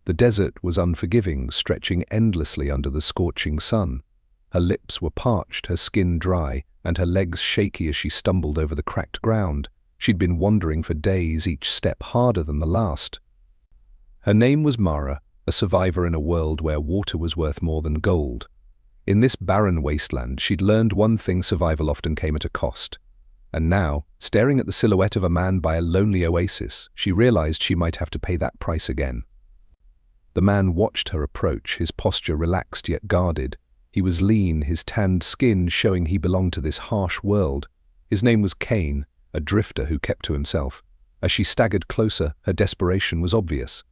The desert was unforgiving, stretching endlessly under the scorching sun. Her lips were parched, her skin dry, and her legs shaky as she stumbled over the cracked ground. She'd been wandering for days, each step harder than the last. Her name was Mara, a survivor in a world where water was worth more than gold. In this barren wasteland, she'd learned one thing: survival often came at a cost. And now, staring at the silhouette of a man by a lonely oasis, she realized she might have to pay that price again. The man watched her approach, his posture relaxed yet guarded. He was lean, his tanned skin showing he belonged to this harsh world. His name was Kane, a drifter who kept to himself. As she staggered closer, her desperation was obvious.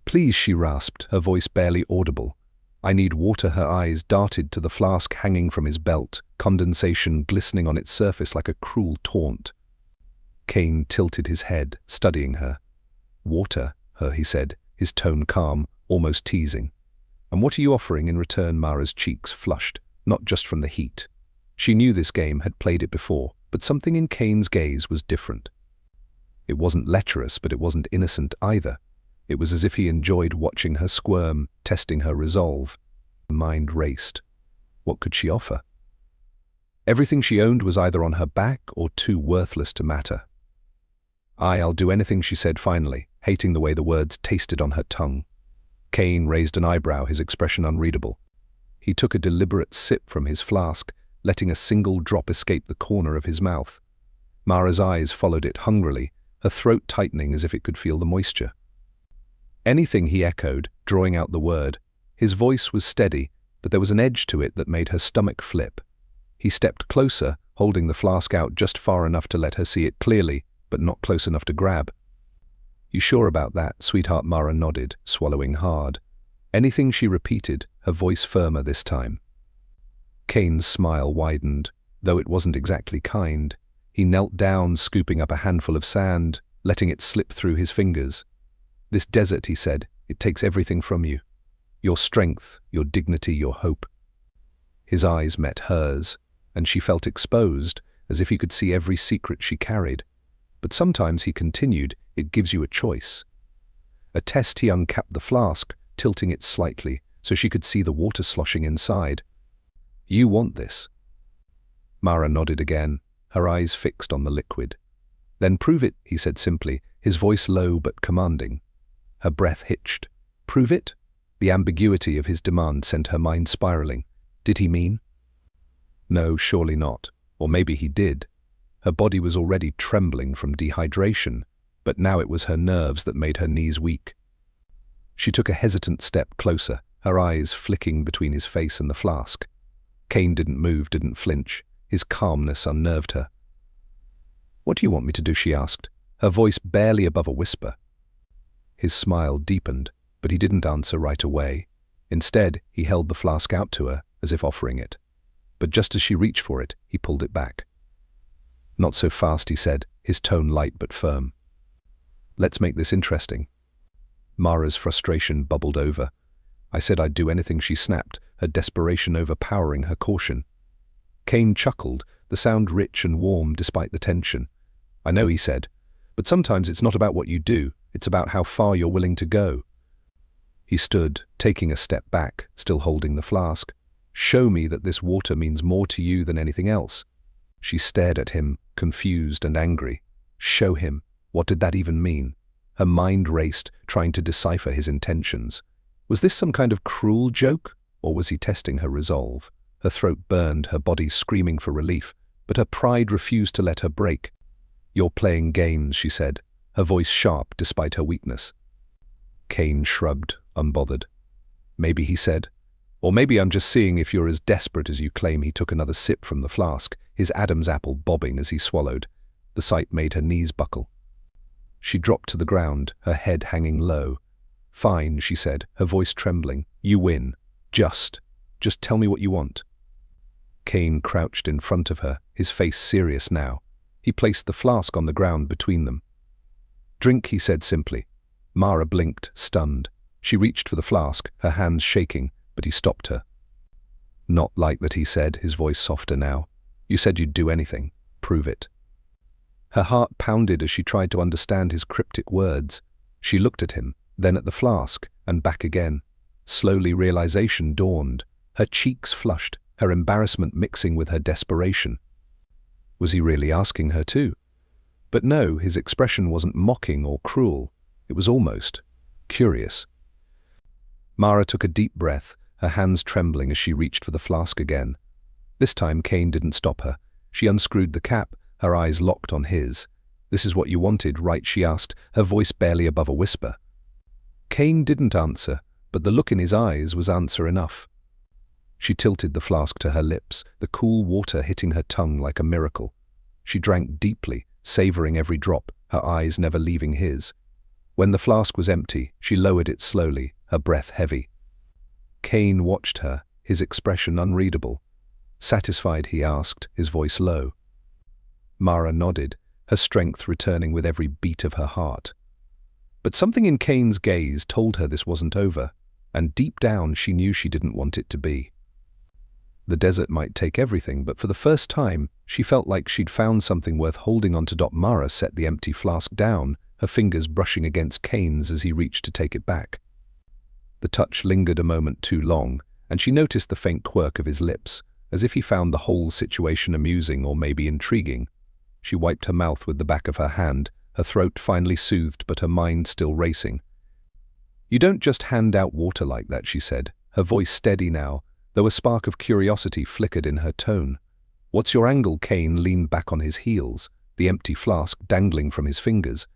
"Please," she rasped, her voice barely audible. "I need water." Her eyes darted to the flask hanging from his belt, condensation glistening on its surface like a cruel taunt. Kane tilted his head, studying her. "Water," he said, his tone calm, almost teasing. "And what are you offering in return?" Mara's cheeks flushed, not just from the heat. She knew this game, had played it before, but something in Kane's gaze was different. It wasn't lecherous, but it wasn't innocent either. It was as if he enjoyed watching her squirm, testing her resolve. Her mind raced. What could she offer? Everything she owned was either on her back or too worthless to matter. "I'll do anything," she said finally, hating the way the words tasted on her tongue. Kane raised an eyebrow, his expression unreadable. He took a deliberate sip from his flask, letting a single drop escape the corner of his mouth. Mara's eyes followed it hungrily, her throat tightening as if it could feel the moisture. "Anything," he echoed, drawing out the word. His voice was steady, but there was an edge to it that made her stomach flip. He stepped closer, holding the flask out just far enough to let her see it clearly, but not close enough to grab. "You sure about that, sweetheart?" Mara nodded, swallowing hard. "Anything," she repeated, her voice firmer this time. Kane's smile widened, though it wasn't exactly kind. He knelt down, scooping up a handful of sand, letting it slip through his fingers. "This desert," he said, "it takes everything from you. Your strength, your dignity, your hope." His eyes met hers, and she felt exposed, as if he could see every secret she carried. "But sometimes," he continued, "it gives you a choice." A test, he uncapped the flask, tilting it slightly, so she could see the water sloshing inside. "You want this?" Mara nodded again, her eyes fixed on the liquid. "Then prove it," he said simply, his voice low but commanding. Her breath hitched. "Prove it?" The ambiguity of his demand sent her mind spiraling. Did he mean? No, surely not. Or maybe he did. Her body was already trembling from dehydration, but now it was her nerves that made her knees weak. She took a hesitant step closer, her eyes flicking between his face and the flask. Kane didn't move, didn't flinch. His calmness unnerved her. "What do you want me to do?" she asked, her voice barely above a whisper. His smile deepened, but he didn't answer right away. Instead, he held the flask out to her, as if offering it. But just as she reached for it, he pulled it back. "Not so fast," he said, his tone light but firm. "Let's make this interesting." Mara's frustration bubbled over. "I said I'd do anything," she snapped, her desperation overpowering her caution. Kane chuckled, the sound rich and warm despite the tension. "I know," he said, "but sometimes it's not about what you do, it's about how far you're willing to go." He stood, taking a step back, still holding the flask. "Show me that this water means more to you than anything else." She stared at him, confused and angry. Show him. What did that even mean? Her mind raced, trying to decipher his intentions. Was this some kind of cruel joke, or was he testing her resolve? Her throat burned, her body screaming for relief, but her pride refused to let her break. "You're playing games," she said, her voice sharp despite her weakness. Kane shrugged, unbothered. "Maybe," he said. "Or maybe I'm just seeing if you're as desperate as you claim." He took another sip from the flask, his Adam's apple bobbing as he swallowed. The sight made her knees buckle. She dropped to the ground, her head hanging low. "Fine," she said, her voice trembling. "You win. Just tell me what you want." Kane crouched in front of her, his face serious now. He placed the flask on the ground between them. "Drink," he said simply. Mara blinked, stunned. She reached for the flask, her hands shaking, but he stopped her. "Not like that," he said, his voice softer now. "You said you'd do anything. Prove it." Her heart pounded as she tried to understand his cryptic words. She looked at him, then at the flask, and back again. Slowly realization dawned. Her cheeks flushed, her embarrassment mixing with her desperation. Was he really asking her too? But no, his expression wasn't mocking or cruel. It was almost curious. Mara took a deep breath, her hands trembling as she reached for the flask again. This time Kane didn't stop her. She unscrewed the cap, her eyes locked on his. "This is what you wanted, right?" she asked, her voice barely above a whisper. Kane didn't answer, but the look in his eyes was answer enough. She tilted the flask to her lips, the cool water hitting her tongue like a miracle. She drank deeply, savoring every drop, her eyes never leaving his. When the flask was empty, she lowered it slowly, her breath heavy. Kane watched her, his expression unreadable. "Satisfied?" he asked, his voice low. Mara nodded, her strength returning with every beat of her heart. But something in Kane's gaze told her this wasn't over, and deep down she knew she didn't want it to be. The desert might take everything, but for the first time, she felt like she'd found something worth holding on to. Mara set the empty flask down, her fingers brushing against Kane's as he reached to take it back. The touch lingered a moment too long, and she noticed the faint quirk of his lips, as if he found the whole situation amusing or maybe intriguing. She wiped her mouth with the back of her hand, her throat finally soothed but her mind still racing. "You don't just hand out water like that," she said, her voice steady now, though a spark of curiosity flickered in her tone. "What's your angle?" Kane leaned back on his heels, the empty flask dangling from his fingers.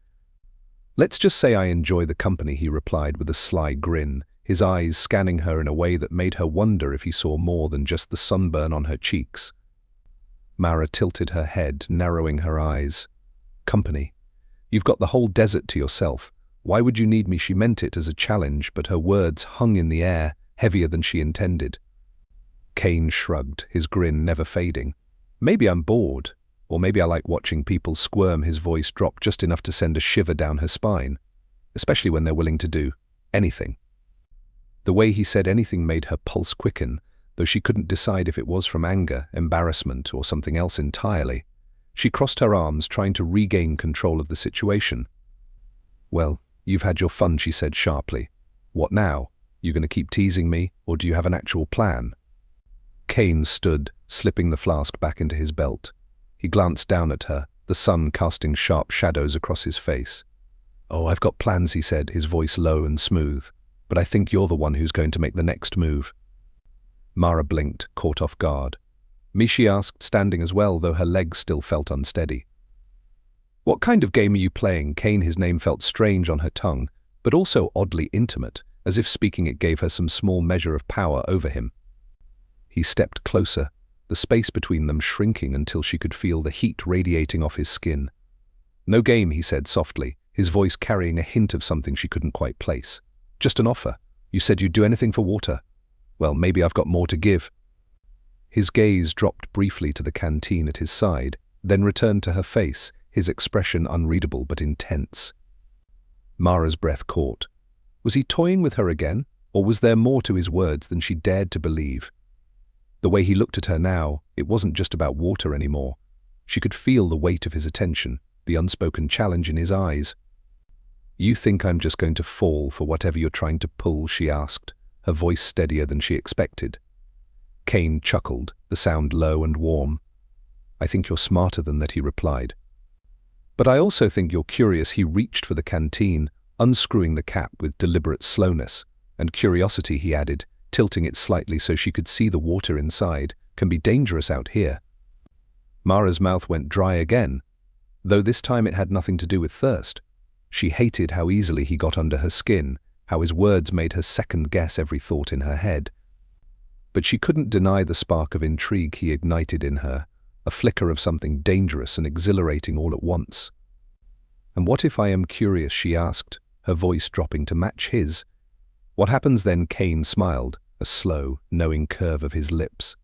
"Let's just say I enjoy the company," he replied with a sly grin, his eyes scanning her in a way that made her wonder if he saw more than just the sunburn on her cheeks. Mara tilted her head, narrowing her eyes. "Company? You've got the whole desert to yourself. Why would you need me?" She meant it as a challenge, but her words hung in the air, heavier than she intended. Kane shrugged, his grin never fading. "Maybe I'm bored, or maybe I like watching people squirm." His voice dropped just enough to send a shiver down her spine, especially when they're willing to do anything. The way he said anything made her pulse quicken, though she couldn't decide if it was from anger, embarrassment, or something else entirely. She crossed her arms, trying to regain control of the situation. "Well, you've had your fun," she said sharply. "What now? You going to keep teasing me, or do you have an actual plan?" Kane stood, slipping the flask back into his belt. He glanced down at her, the sun casting sharp shadows across his face. "Oh, I've got plans," he said, his voice low and smooth. "But I think you're the one who's going to make the next move." Mara blinked, caught off guard. "Me?" she asked, standing as well, though her legs still felt unsteady. "What kind of game are you playing?" Kane, his name felt strange on her tongue, but also oddly intimate, as if speaking it gave her some small measure of power over him. He stepped closer, the space between them shrinking until she could feel the heat radiating off his skin. "No game," he said softly, his voice carrying a hint of something she couldn't quite place. "Just an offer. You said you'd do anything for water. Well, maybe I've got more to give." His gaze dropped briefly to the canteen at his side, then returned to her face, his expression unreadable but intense. Mara's breath caught. Was he toying with her again, or was there more to his words than she dared to believe? The way he looked at her now, it wasn't just about water anymore. She could feel the weight of his attention, the unspoken challenge in his eyes. "You think I'm just going to fall for whatever you're trying to pull?" she asked, her voice steadier than she expected. Kane chuckled, the sound low and warm. "I think you're smarter than that," he replied. "But I also think you're curious." He reached for the canteen, unscrewing the cap with deliberate slowness. "And curiosity," he added, tilting it slightly so she could see the water inside, "can be dangerous out here." Mara's mouth went dry again, though this time it had nothing to do with thirst. She hated how easily he got under her skin, how his words made her second-guess every thought in her head. But she couldn't deny the spark of intrigue he ignited in her, a flicker of something dangerous and exhilarating all at once. "And what if I am curious?" she asked, her voice dropping to match his. "What happens then?" Kane smiled, a slow, knowing curve of his lips.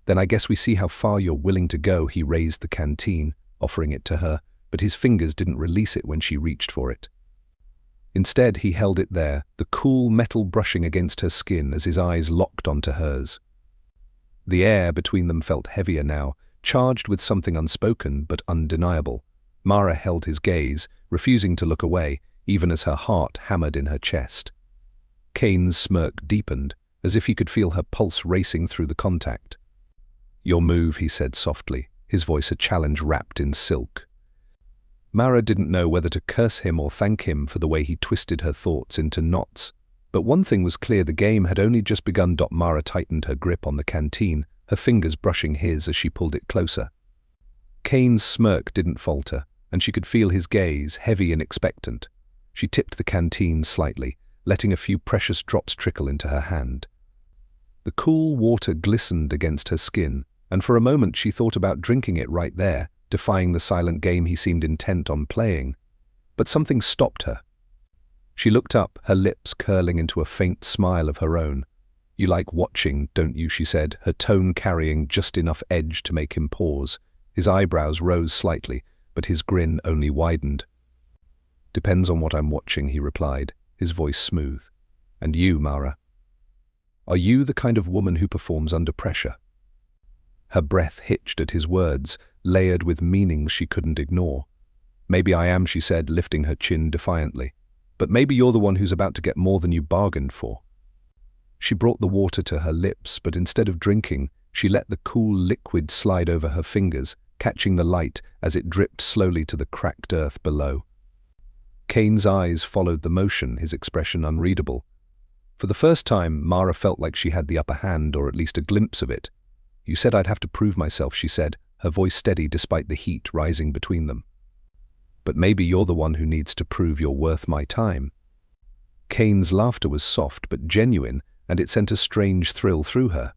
"Then I guess we see how far you're willing to go." He raised the canteen, offering it to her, but his fingers didn't release it when she reached for it. Instead, he held it there, the cool metal brushing against her skin as his eyes locked onto hers. The air between them felt heavier now, charged with something unspoken but undeniable. Mara held his gaze, refusing to look away, even as her heart hammered in her chest. Kane's smirk deepened, as if he could feel her pulse racing through the contact. "Your move," he said softly, his voice a challenge wrapped in silk. Mara didn't know whether to curse him or thank him for the way he twisted her thoughts into knots. But one thing was clear, the game had only just begun. Mara tightened her grip on the canteen, her fingers brushing his as she pulled it closer. Kane's smirk didn't falter, and she could feel his gaze, heavy and expectant. She tipped the canteen slightly, letting a few precious drops trickle into her hand. The cool water glistened against her skin, and for a moment she thought about drinking it right there, defying the silent game he seemed intent on playing. But something stopped her. She looked up, her lips curling into a faint smile of her own. "You like watching, don't you?" she said, her tone carrying just enough edge to make him pause. His eyebrows rose slightly, but his grin only widened. "Depends on what I'm watching," he replied, his voice smooth. "And you, Mara? Are you the kind of woman who performs under pressure?" Her breath hitched at his words, layered with meanings she couldn't ignore. "Maybe I am," she said, lifting her chin defiantly. "But maybe you're the one who's about to get more than you bargained for." She brought the water to her lips, but instead of drinking, she let the cool liquid slide over her fingers, catching the light as it dripped slowly to the cracked earth below. Kane's eyes followed the motion, his expression unreadable. For the first time, Mara felt like she had the upper hand, or at least a glimpse of it. "You said I'd have to prove myself," she said, her voice steady despite the heat rising between them. "But maybe you're the one who needs to prove you're worth my time." Kane's laughter was soft but genuine, and it sent a strange thrill through her.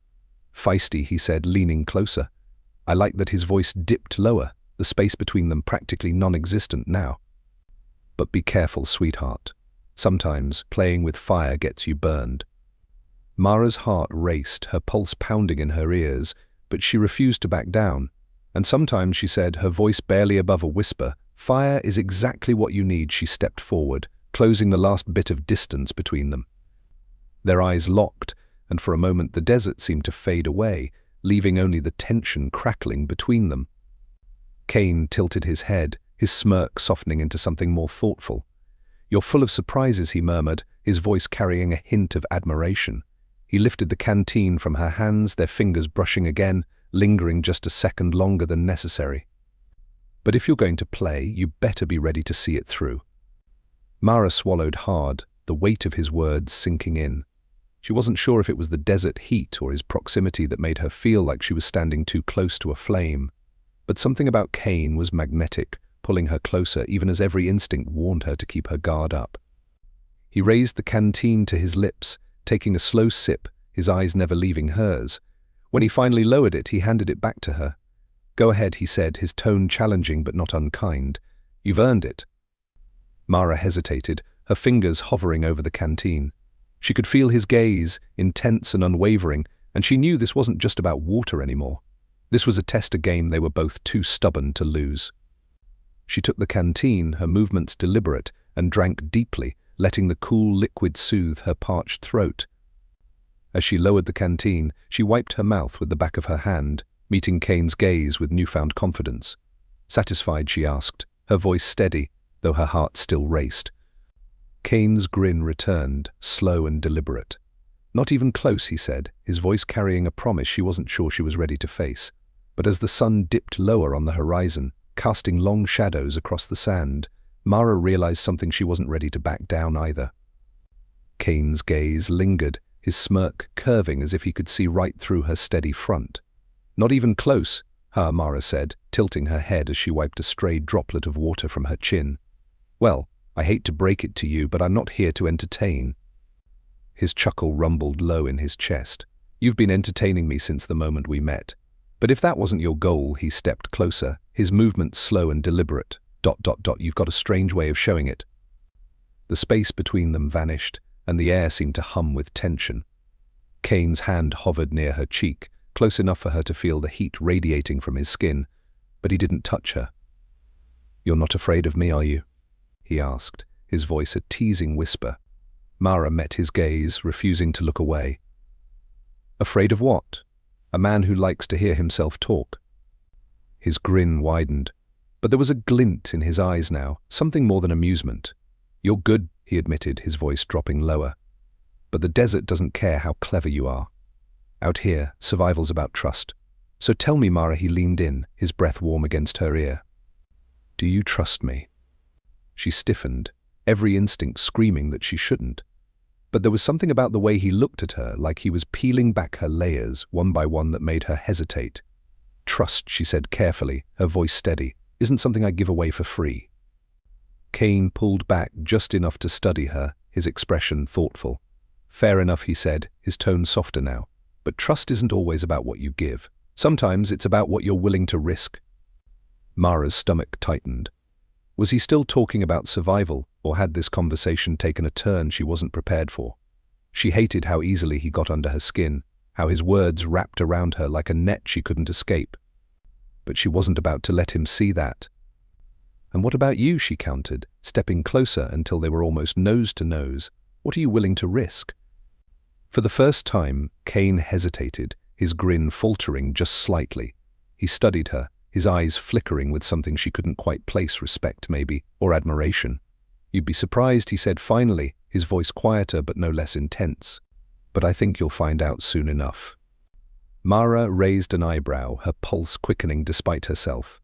"Feisty," he said, leaning closer. I liked that his voice dipped lower, the space between them practically non-existent now. "But be careful, sweetheart. Sometimes playing with fire gets you burned." Mara's heart raced, her pulse pounding in her ears, but she refused to back down. "And sometimes," she said, her voice barely above a whisper, "fire is exactly what you need." She stepped forward, closing the last bit of distance between them. Their eyes locked, and for a moment the desert seemed to fade away, leaving only the tension crackling between them. Kane tilted his head, his smirk softening into something more thoughtful. "You're full of surprises," he murmured, his voice carrying a hint of admiration. He lifted the canteen from her hands, their fingers brushing again, lingering just a second longer than necessary. "But if you're going to play, you better be ready to see it through." Mara swallowed hard, the weight of his words sinking in. She wasn't sure if it was the desert heat or his proximity that made her feel like she was standing too close to a flame. But something about Kane was magnetic, pulling her closer even as every instinct warned her to keep her guard up. He raised the canteen to his lips, taking a slow sip, his eyes never leaving hers. When he finally lowered it, he handed it back to her. "Go ahead," he said, his tone challenging but not unkind. "You've earned it." Mara hesitated, her fingers hovering over the canteen. She could feel his gaze, intense and unwavering, and she knew this wasn't just about water anymore. This was a test, a game they were both too stubborn to lose. She took the canteen, her movements deliberate, and drank deeply, letting the cool liquid soothe her parched throat. As she lowered the canteen, she wiped her mouth with the back of her hand, meeting Kane's gaze with newfound confidence. "Satisfied?" she asked, her voice steady, though her heart still raced. Kane's grin returned, slow and deliberate. "Not even close," he said, his voice carrying a promise she wasn't sure she was ready to face. But as the sun dipped lower on the horizon, casting long shadows across the sand, Mara realized something she wasn't ready to back down either. Kane's gaze lingered, his smirk curving as if he could see right through her steady front. "Not even close," Mara said, tilting her head as she wiped a stray droplet of water from her chin. "Well, I hate to break it to you, but I'm not here to entertain." His chuckle rumbled low in his chest. "You've been entertaining me since the moment we met. But if that wasn't your goal," he stepped closer, his movements slow and deliberate. You've got a strange way of showing it." The space between them vanished, and the air seemed to hum with tension. Kane's hand hovered near her cheek, close enough for her to feel the heat radiating from his skin, but he didn't touch her. "You're not afraid of me, are you?" he asked, his voice a teasing whisper. Mara met his gaze, refusing to look away. "Afraid of what? A man who likes to hear himself talk." His grin widened, but there was a glint in his eyes now, something more than amusement. You're good, he admitted, his voice dropping lower. But the desert doesn't care how clever you are. Out here, survival's about trust. So tell me, Mara, he leaned in, his breath warm against her ear. Do you trust me? She stiffened, every instinct screaming that she shouldn't. But there was something about the way he looked at her, like he was peeling back her layers, one by one, that made her hesitate. Trust, she said carefully, her voice steady, isn't something I give away for free. Kane pulled back just enough to study her, his expression thoughtful. Fair enough, he said, his tone softer now. But trust isn't always about what you give. Sometimes it's about what you're willing to risk. Mara's stomach tightened. Was he still talking about survival, or had this conversation taken a turn she wasn't prepared for? She hated how easily he got under her skin, how his words wrapped around her like a net she couldn't escape. But she wasn't about to let him see that. And what about you, she countered, stepping closer until they were almost nose to nose. What are you willing to risk? For the first time, Kane hesitated, his grin faltering just slightly. He studied her, his eyes flickering with something she couldn't quite place, respect maybe, or admiration. You'd be surprised, he said finally, his voice quieter but no less intense. But I think you'll find out soon enough. Mara raised an eyebrow, her pulse quickening despite herself.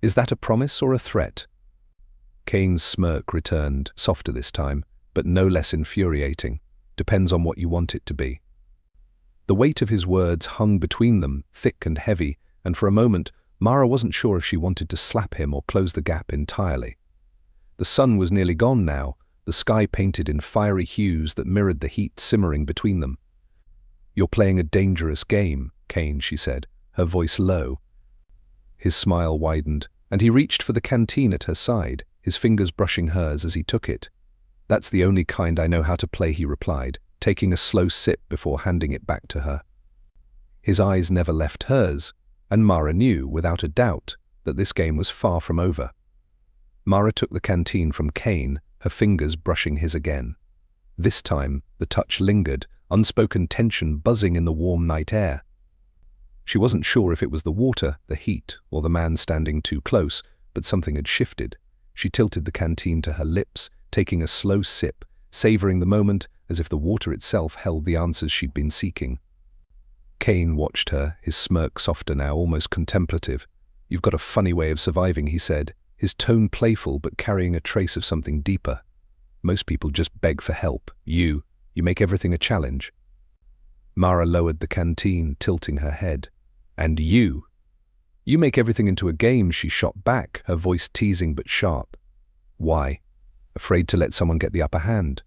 Is that a promise or a threat? Kane's smirk returned, softer this time, but no less infuriating. Depends on what you want it to be. The weight of his words hung between them, thick and heavy, and for a moment, Mara wasn't sure if she wanted to slap him or close the gap entirely. The sun was nearly gone now, the sky painted in fiery hues that mirrored the heat simmering between them. You're playing a dangerous game, Kane, she said, her voice low. His smile widened, and he reached for the canteen at her side, his fingers brushing hers as he took it. That's the only kind I know how to play, he replied, taking a slow sip before handing it back to her. His eyes never left hers, and Mara knew, without a doubt, that this game was far from over. Mara took the canteen from Kane, her fingers brushing his again. This time, the touch lingered, unspoken tension buzzing in the warm night air. She wasn't sure if it was the water, the heat, or the man standing too close, but something had shifted. She tilted the canteen to her lips, taking a slow sip, savoring the moment as if the water itself held the answers she'd been seeking. Kane watched her, his smirk softer now, almost contemplative. You've got a funny way of surviving, he said, his tone playful but carrying a trace of something deeper. Most people just beg for help. You make everything a challenge. Mara lowered the canteen, tilting her head. And you make everything into a game, she shot back, her voice teasing but sharp. Why? Afraid to let someone get the upper hand?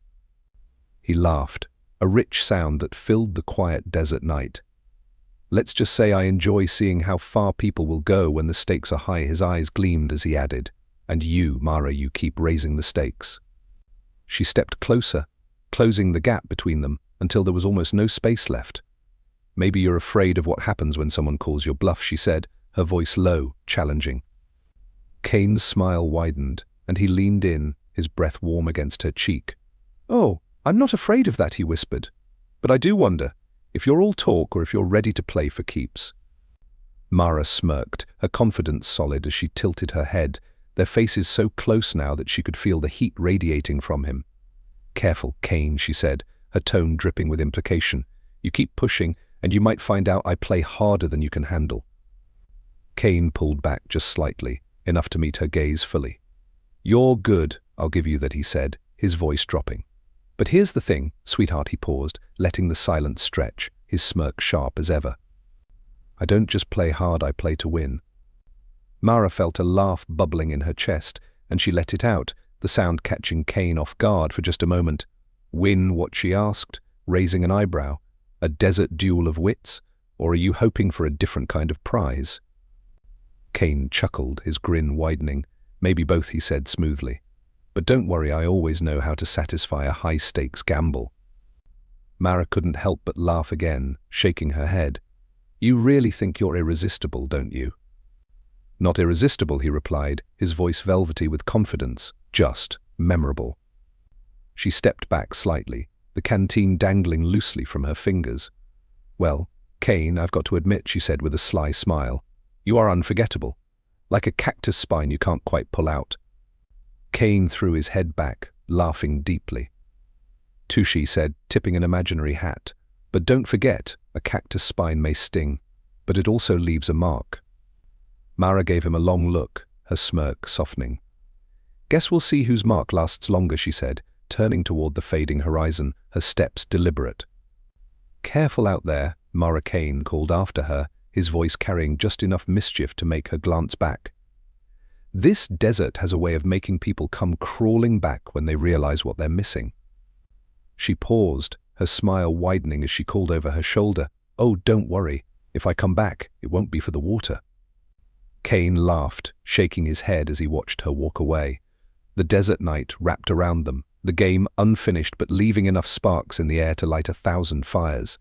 He laughed, a rich sound that filled the quiet desert night. Let's just say I enjoy seeing how far people will go when the stakes are high, his eyes gleamed as he added. And you, Mara, you keep raising the stakes. She stepped closer, closing the gap between them until there was almost no space left. Maybe you're afraid of what happens when someone calls your bluff, she said, her voice low, challenging. Kane's smile widened, and he leaned in, his breath warm against her cheek. Oh, I'm not afraid of that, he whispered. But I do wonder if you're all talk or if you're ready to play for keeps. Mara smirked, her confidence solid as she tilted her head, their faces so close now that she could feel the heat radiating from him. Careful, Kane, she said, her tone dripping with implication. You keep pushing, and you might find out I play harder than you can handle. Kane pulled back just slightly, enough to meet her gaze fully. You're good, I'll give you that, he said, his voice dropping. But here's the thing, sweetheart, he paused, letting the silence stretch, his smirk sharp as ever. I don't just play hard, I play to win. Mara felt a laugh bubbling in her chest, and she let it out, the sound catching Kane off guard for just a moment. Win what, she asked, raising an eyebrow. A desert duel of wits? Or are you hoping for a different kind of prize? Kane chuckled, his grin widening. Maybe both, he said smoothly. But don't worry, I always know how to satisfy a high-stakes gamble. Mara couldn't help but laugh again, shaking her head. You really think you're irresistible, don't you? Not irresistible, he replied, his voice velvety with confidence, just memorable. She stepped back slightly, the canteen dangling loosely from her fingers. Well, Kane, I've got to admit, she said with a sly smile, you are unforgettable. Like a cactus spine you can't quite pull out. Kane threw his head back, laughing deeply. Tushi said, tipping an imaginary hat, "But don't forget, a cactus spine may sting, but it also leaves a mark." Mara gave him a long look, her smirk softening. "Guess we'll see whose mark lasts longer," she said, turning toward the fading horizon, her steps deliberate. "Careful out there," Mara Kane called after her, his voice carrying just enough mischief to make her glance back. "This desert has a way of making people come crawling back when they realize what they're missing." She paused, her smile widening as she called over her shoulder, "Oh, don't worry. If I come back, it won't be for the water." Kane laughed, shaking his head as he watched her walk away. The desert night wrapped around them, the game unfinished but leaving enough sparks in the air to light 1,000 fires.